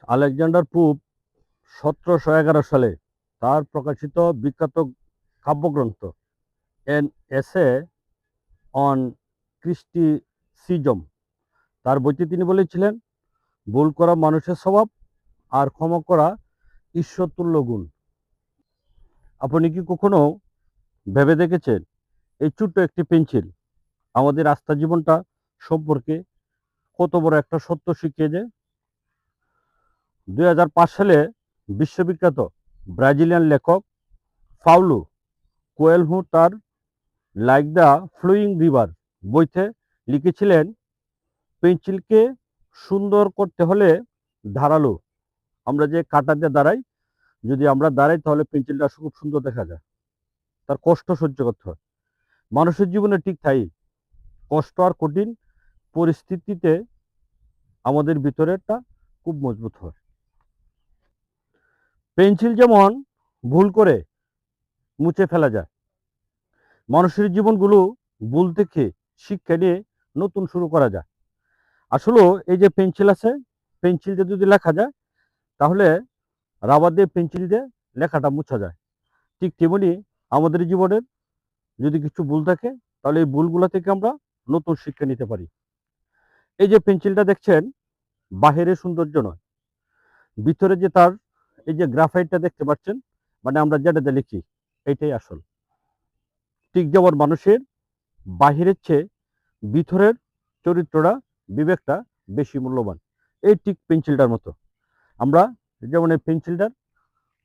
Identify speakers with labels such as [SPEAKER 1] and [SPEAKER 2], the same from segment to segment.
[SPEAKER 1] Alexander pope 1711 সালে তার প্রকাশিত বিখ্যাত কাব্যগ্রন্থ এন এসে অন ক্রিস্টিসিজম তার বইতে তিনি বলেছিলেন, ভুল করা মানুষের স্বভাব আর ক্ষমা করা ঈশ্বরতুল্য গুণ। আপনি কি কখনো ভেবে দেখেছেন এই ছোট্ট একটি পেন্সিল আমাদের আস্থা জীবনটা সম্পর্কে কত বড় একটা সত্য শিখিয়ে যায়? 2005 সালে বিশ্ববিখ্যাত ব্রাজিলিয়ান লেখক পাউলো কোয়েলহো তার লাইক দ্য ফ্লোয়িং রিভার বইতে লিখেছিলেন, পেন্সিলকে সুন্দর করতে হলে ধারালো, আমরা যে কাঁটা দিয়ে দাঁড়াই, যদি আমরা দাঁড়াই তাহলে পেন্সিলটা খুব সুন্দর দেখা যায়। তার কষ্ট সহ্য করতে হয়। মানুষের জীবনে ঠিক তাই, কষ্ট আর কঠিন পরিস্থিতিতে আমাদের ভিতরেরটা খুব মজবুত হয়। পেন্সিল যেমন ভুল করে মুছে ফেলা যায়, মানুষের জীবনগুলো ভুল থেকে শিক্ষা নিয়ে নতুন শুরু করা যায়। আসলে এই যে পেন্সিল আছে, পেন্সিল দিয়ে যদি লেখা যায় তাহলে রাবার দিয়ে পেন্সিল দিয়ে লেখাটা মুছা যায়। ঠিক তেমনি আমাদের জীবনের যদি কিছু ভুল থাকে তাহলে এই ভুলগুলো থেকে আমরা নতুন শিক্ষা নিতে পারি। এই যে পেন্সিলটা দেখছেন, বাহিরে সৌন্দর্য নয়, ভিতরে যে তার এই যে গ্রাফাইটটা দেখতে পাচ্ছেন, মানে আমরা যেটাতে লিখি, এইটাই আসল। ঠিক যেমন মানুষের বাহিরের চেয়ে ভিতরের চরিত্রটা, বিবেকটা বেশি মূল্যবান। এই ঠিক পেন্সিলটার মতো, আমরা যেমন এই পেন্সিলটার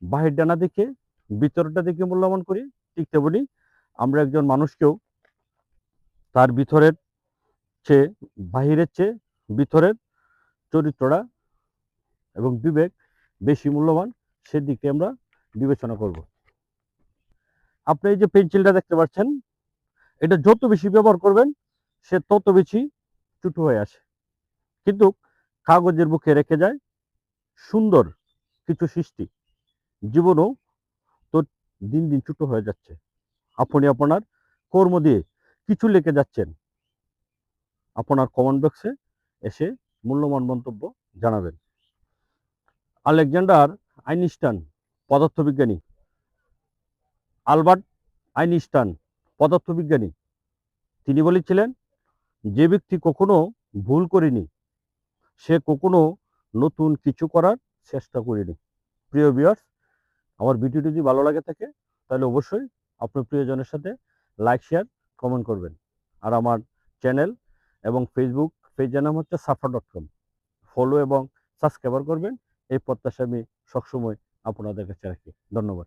[SPEAKER 1] বাহিরটা না দেখে ভিতরটা দেখে মূল্যবান করি, ঠিক তেমনি আমরা একজন মানুষকেও তার ভিতরের চেয়ে, বাহিরের চেয়ে ভিতরের চরিত্রটা এবং বিবেক বেশি মূল্যবান, সেদিকে আমরা বিবেচনা করব। আপনি এই যে পেন্সিলটা দেখতে পাচ্ছেন, এটা যত বেশি ব্যবহার করবেন সে তত বেশি ছোট হয়ে আসে, কিন্তু কাগজের বুকে রেখে যায় সুন্দর কিছু সৃষ্টি। জীবনও তো দিন দিন ছোট হয়ে যাচ্ছে। আপনি আপনার কর্ম দিয়ে কিছু লিখে যাচ্ছেন, আপনার কমেন্ট বক্সে এসে মূল্যবান মন্তব্য জানাবেন। আলেকজান্ডার আইনস্টাইন পদার্থবিজ্ঞানী, আলবার্ট আইনস্টাইন পদার্থবিজ্ঞানী, তিনি বলেছিলেন, যে ব্যক্তি কখনো ভুল করেনি সে কখনো নতুন কিছু করার চেষ্টা করেনি। প্রিয় ভিউয়ার্স, আমার ভিডিওটি যদি ভালো লাগে থাকে তাহলে অবশ্যই আপনার প্রিয়জনের সাথে লাইক, শেয়ার, কমেন্ট করবেন। আর আমার চ্যানেল এবং ফেসবুক পেজের নাম হচ্ছে safa.com, ফলো এবং সাবস্ক্রাইব করবেন, এই প্রত্যাশা আমি সবসময় আপনাদের কাছে রাখি। ধন্যবাদ।